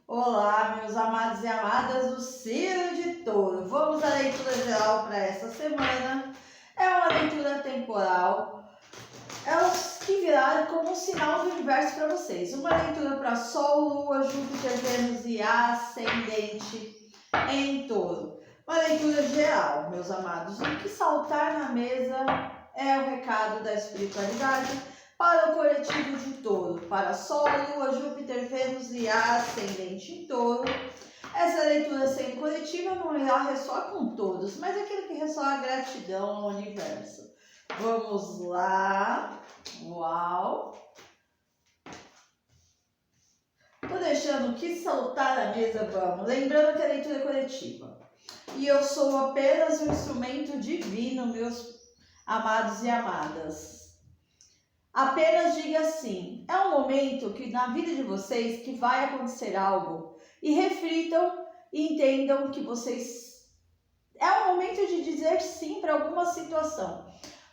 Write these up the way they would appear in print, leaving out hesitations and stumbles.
Olá, meus amados e amadas do signo de Touro. Vamos à leitura geral para essa semana. É uma leitura temporal. É o que virá como um sinal do universo para vocês. Uma leitura para Sol, Lua, Júpiter, Vênus e Ascendente em Touro. Uma leitura geral, meus amados. O que saltar na mesa é o recado da espiritualidade para o coletivo de Touro, para Sol, Lua, Júpiter, Vênus e Ascendente em Touro. Essa leitura sendo coletiva não irá ressoar com todos, mas aquilo que ressoa a gratidão ao universo. Vamos lá. Uau! Tô deixando o que saltar na mesa, vamos. Lembrando que a leitura é coletiva. E eu sou apenas um instrumento divino, meus amados e amadas. Apenas diga sim. É um momento que na vida de vocês que vai acontecer algo e reflitam e entendam que vocês... É um momento de dizer sim para alguma situação.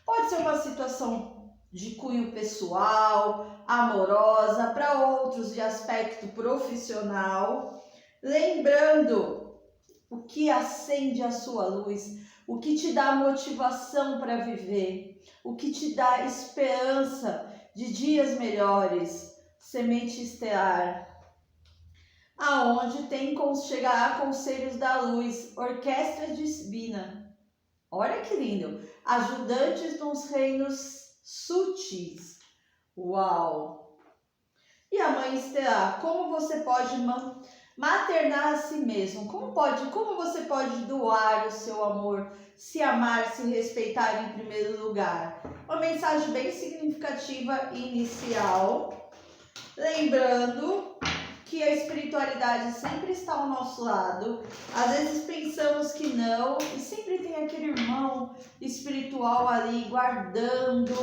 Pode ser uma situação de cunho pessoal, amorosa, para outros de aspecto profissional. Lembrando o que acende a sua luz, o que te dá motivação para viver, o que te dá esperança de dias melhores, semente estelar, aonde chegará conselhos da luz, orquestra divina. Olha que lindo! Ajudantes nos reinos sutis. Uau! E a mãe estelar, como você pode maternar a si mesmo? Como você pode doar o seu amor, se amar, se respeitar em primeiro lugar? Uma mensagem bem significativa inicial. Lembrando que a espiritualidade sempre está ao nosso lado. Às vezes pensamos que não, e sempre tem aquele irmão espiritual ali guardando,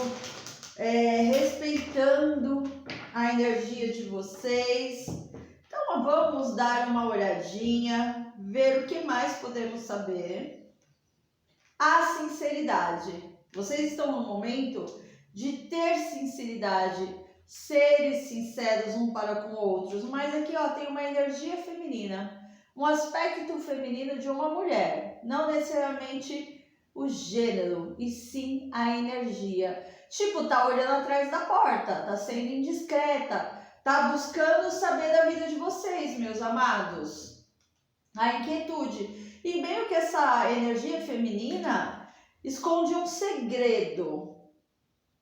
respeitando a energia de vocês. Então vamos dar uma olhadinha, ver o que mais podemos saber. A sinceridade. Vocês estão no momento de ter sinceridade, seres sinceros um para com outros, mas aqui tem uma energia feminina, um aspecto feminino de uma mulher, não necessariamente o gênero, e sim a energia. Tipo, tá olhando atrás da porta, tá sendo indiscreta, tá buscando saber da vida de vocês, meus amados. A inquietude. E meio que essa energia feminina esconde um segredo,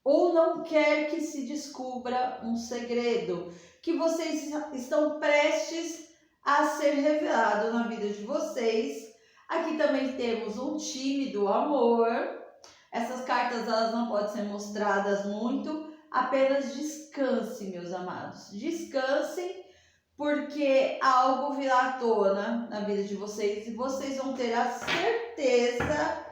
ou não quer que se descubra um segredo, que vocês estão prestes a ser revelado na vida de vocês. Aqui também temos um tímido amor. Essas cartas elas não podem ser mostradas muito, apenas descanse, meus amados. Descansem, porque algo virá à tona na vida de vocês e vocês vão ter a certeza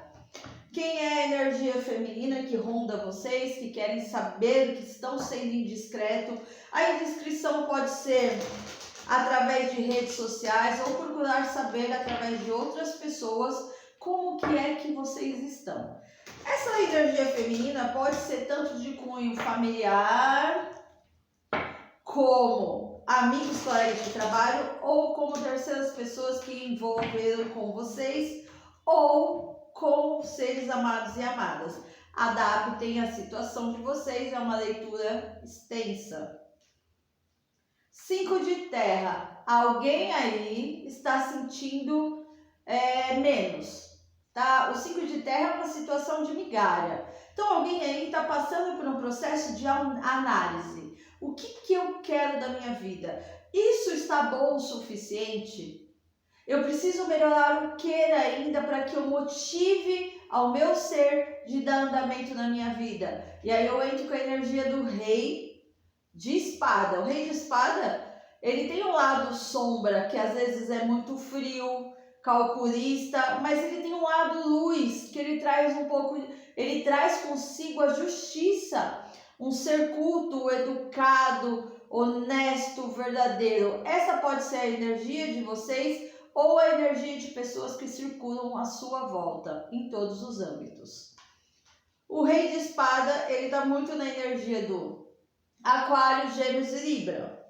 quem é a energia feminina que ronda vocês, que querem saber que estão sendo indiscreto. A indiscrição pode ser através de redes sociais ou procurar saber através de outras pessoas como que é que vocês estão. Essa energia feminina pode ser tanto de cunho familiar, como amigos, colegas de trabalho, ou como terceiras pessoas que envolveram com vocês, ou com seres amados e amadas. Adaptem a situação de vocês, é uma leitura extensa. 5 de terra. Alguém aí está sentindo menos, tá? O 5 de terra é uma situação de migalha. Então alguém aí está passando por um processo de análise. O que eu quero da minha vida? Isso está bom o suficiente? Eu preciso melhorar o que ainda para que eu motive ao meu ser de dar andamento na minha vida. E aí eu entro com a energia do rei de espada. O rei de espada, ele tem um lado sombra, que às vezes é muito frio, calculista, mas ele tem um lado luz, que ele traz consigo a justiça, um ser culto, educado, honesto, verdadeiro. Essa pode ser a energia de vocês, ou a energia de pessoas que circulam à sua volta, em todos os âmbitos. O rei de espada, ele está muito na energia do Aquário, Gêmeos e Libra.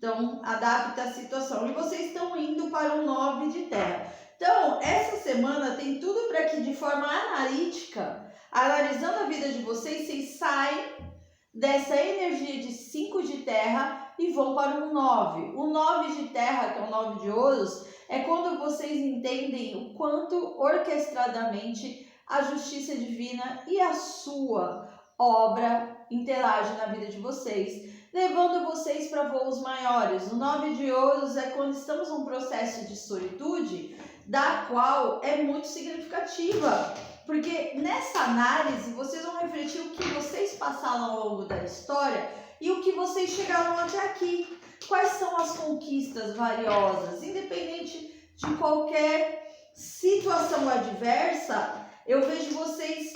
Então, adapta a situação. E vocês estão indo para um 9 de terra. Então, essa semana tem tudo para que, de forma analítica, analisando a vida de vocês saem dessa energia de 5 de terra e vão para um 9. O 9 de terra, que é o 9 de ouros, é quando vocês entendem o quanto orquestradamente a justiça divina e a sua obra interagem na vida de vocês, levando vocês para voos maiores. O 9 de ouros é quando estamos num processo de solitude, da qual é muito significativa, porque nessa análise vocês vão refletir o que vocês passaram ao longo da história e o que vocês chegaram até aqui. Quais são as conquistas valiosas, independente de qualquer situação adversa. Eu vejo vocês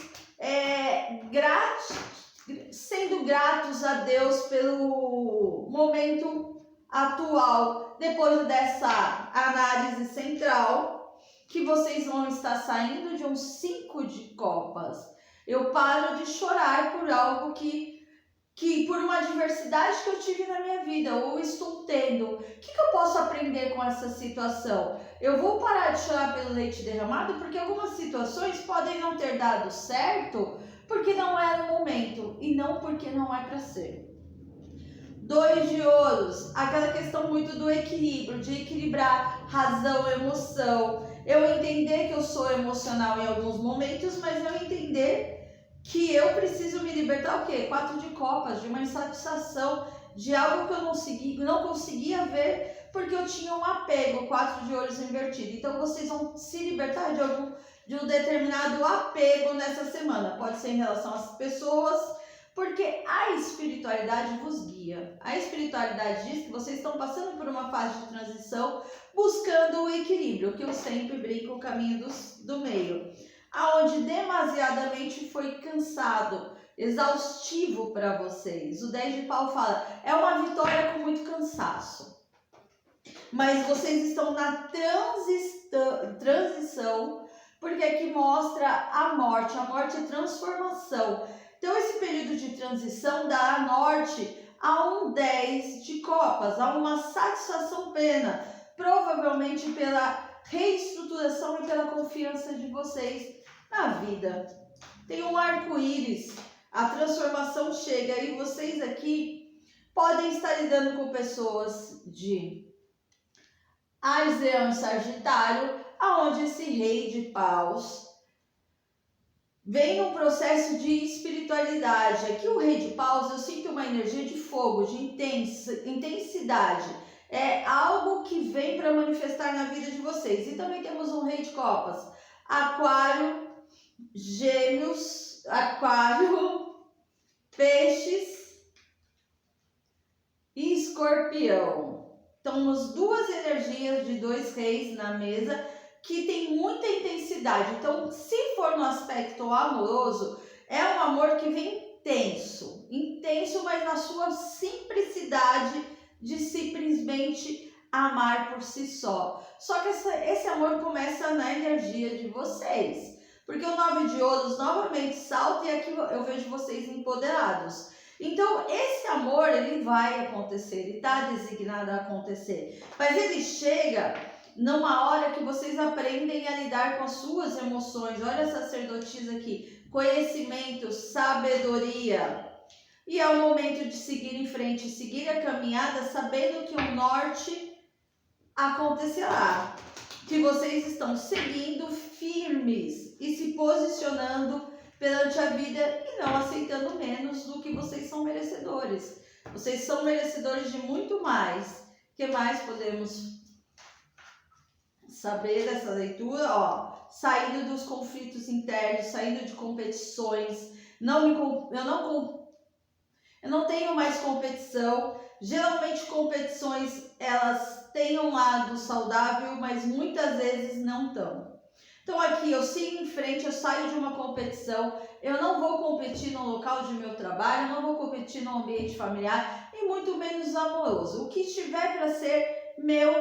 sendo gratos a Deus pelo momento atual, depois dessa análise central, que vocês vão estar saindo de um 5 de copas. Eu paro de chorar por algo que por uma adversidade que eu tive na minha vida, ou estou tendo. O que eu posso aprender com essa situação? Eu vou parar de chorar pelo leite derramado, porque algumas situações podem não ter dado certo, porque não era o momento, e não porque não é para ser. 2 de ouros, aquela questão muito do equilíbrio, de equilibrar razão, emoção. Eu entender que eu sou emocional em alguns momentos, mas eu entender que eu preciso me libertar o quê? 4 de copas, de uma insatisfação, de algo que eu não conseguia ver, porque eu tinha um apego, 4 de ouros invertido. Então vocês vão se libertar de um determinado apego nessa semana. Pode ser em relação às pessoas, porque a espiritualidade vos guia. A espiritualidade diz que vocês estão passando por uma fase de transição, buscando o equilíbrio, que eu sempre brinco, o caminho do meio, aonde demasiadamente foi cansado, exaustivo para vocês. O 10 de pau fala, é uma vitória com muito cansaço, mas vocês estão na transição, porque aqui mostra a morte é transformação. Então esse período de transição dá norte a um 10 de copas, a uma satisfação plena, provavelmente pela reestruturação e pela confiança de vocês na vida. Tem um arco-íris, a transformação chega e vocês aqui podem estar lidando com pessoas de Áries, Leão e Sagitário, aonde esse rei de paus vem num processo de espiritualidade. Aqui o rei de paus, eu sinto uma energia de fogo, de intensidade. É algo que vem para manifestar na vida de vocês. E também temos um rei de copas, Aquário, Gêmeos, Aquário, Peixes e Escorpião. Então, temos duas energias de 2 reis na mesa que tem muita intensidade. Então, se for no aspecto amoroso, é um amor que vem intenso, mas na sua simplicidade de simplesmente amar por si só. Só que esse amor começa na energia de vocês. Porque o 9 de ouros novamente salta e aqui eu vejo vocês empoderados. Então, esse amor, ele vai acontecer, ele está designado a acontecer. Mas ele chega numa hora que vocês aprendem a lidar com as suas emoções. Olha a sacerdotisa aqui. Conhecimento, sabedoria. E é o momento de seguir em frente, seguir a caminhada, sabendo que o norte acontecerá. Que vocês estão seguindo firmes e se posicionando perante a vida e não aceitando menos do que vocês são merecedores. Vocês são merecedores de muito mais. O que mais podemos saber dessa leitura? Ó, saindo dos conflitos internos, saindo de competições. Eu não tenho mais competição. Geralmente competições, elas têm um lado saudável, mas muitas vezes não estão. Então aqui eu sigo em frente, eu saio de uma competição, eu não vou competir no local de meu trabalho, eu não vou competir no ambiente familiar e muito menos amoroso. O que estiver para ser meu,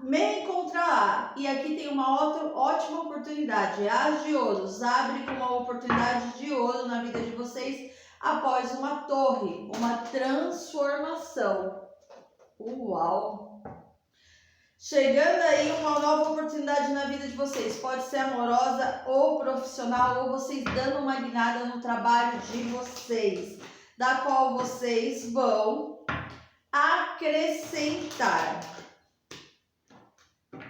me encontrará. E aqui tem uma ótima oportunidade. As de ouros abre com uma oportunidade de ouro na vida de vocês após uma torre, uma transformação. Uau! Chegando aí uma nova oportunidade na vida de vocês. Pode ser amorosa ou profissional, ou vocês dando uma guinada no trabalho de vocês, da qual vocês vão acrescentar.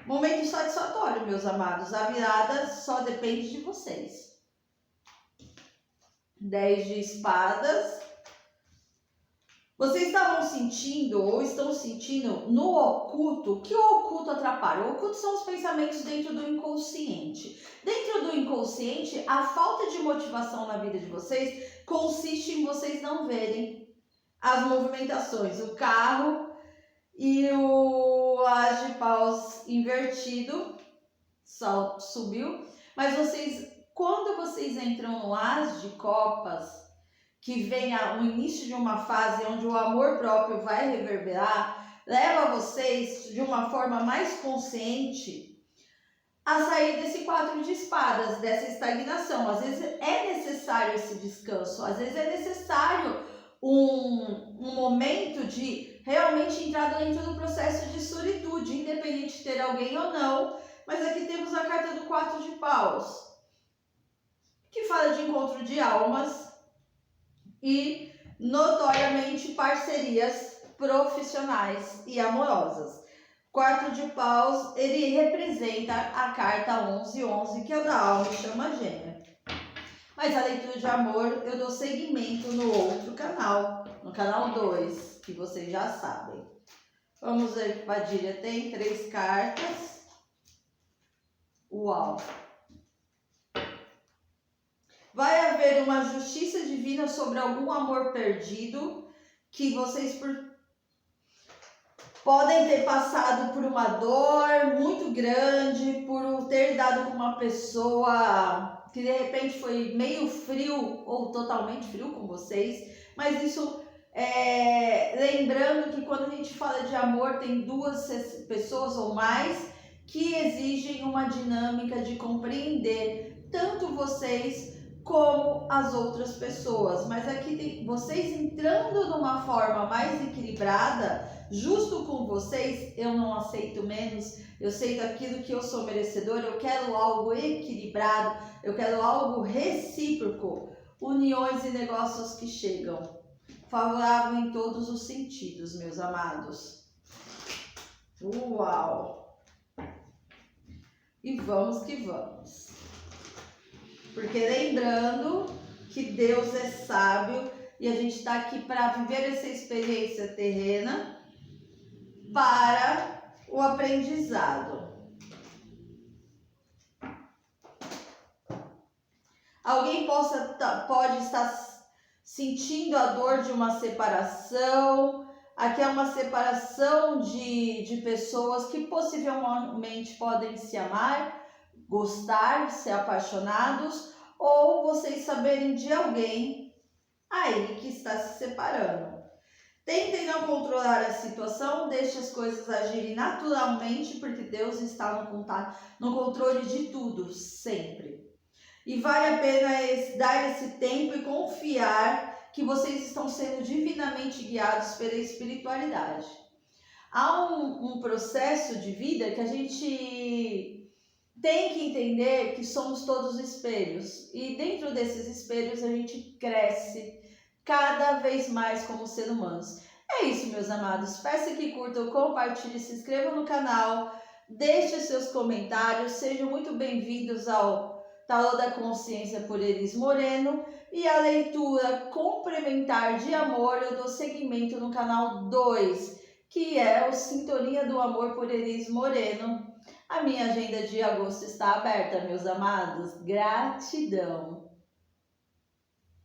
Momento satisfatório, meus amados. A virada só depende de vocês. 10 de espadas. Vocês estavam sentindo ou estão sentindo no oculto? O que o oculto atrapalha? O oculto são os pensamentos dentro do inconsciente. Dentro do inconsciente, a falta de motivação na vida de vocês consiste em vocês não verem as movimentações. O carro e o as de paus invertido, subiu. Mas quando vocês entram no as de copas, que vem o início de uma fase onde o amor próprio vai reverberar, leva vocês de uma forma mais consciente a sair desse 4 de espadas, dessa estagnação. Às vezes é necessário esse descanso, às vezes é necessário um momento de realmente entrar dentro do processo de solitude, independente de ter alguém ou não. Mas aqui temos a carta do 4 de paus, que fala de encontro de almas e notoriamente parcerias profissionais e amorosas. Quarto de paus, ele representa a carta 1111, que é da alma e chama gêmea. Mas a leitura de amor eu dou seguimento no outro canal, no canal 2, que vocês já sabem. Vamos ver que Padilha tem 3 cartas. Uau! Vai haver uma justiça divina sobre algum amor perdido que vocês podem ter passado por uma dor muito grande, por ter dado com uma pessoa que de repente foi meio frio ou totalmente frio com vocês. Mas isso, lembrando que quando a gente fala de amor, tem 2 pessoas ou mais que exigem uma dinâmica de compreender tanto vocês como as outras pessoas. Mas aqui vocês entrando numa forma mais equilibrada, justo com vocês, eu não aceito menos, eu aceito aquilo que eu sou merecedor, eu quero algo equilibrado, eu quero algo recíproco, uniões e negócios que chegam, favorável em todos os sentidos, meus amados. Uau! E vamos que vamos. Porque lembrando que Deus é sábio e a gente está aqui para viver essa experiência terrena para o aprendizado. Alguém pode estar sentindo a dor de uma separação. Aqui é uma separação de pessoas que possivelmente podem se amar, gostar, ser apaixonados, ou vocês saberem de alguém aí que está se separando. Tentem não controlar a situação, deixe as coisas agirem naturalmente, porque Deus está no controle de tudo, sempre. E vale a pena dar esse tempo e confiar que vocês estão sendo divinamente guiados pela espiritualidade. Há um processo de vida que a gente tem que entender que somos todos espelhos. E dentro desses espelhos a gente cresce cada vez mais como ser humanos. É isso, meus amados. Peço que curtam, compartilhem, se inscrevam no canal, deixem seus comentários, sejam muito bem-vindos ao Tarô da Consciência por Elis Moreno. E a leitura complementar de amor eu dou seguimento no canal 2, que é o Sintonia do Amor por Elis Moreno. A minha agenda de agosto está aberta, meus amados. Gratidão!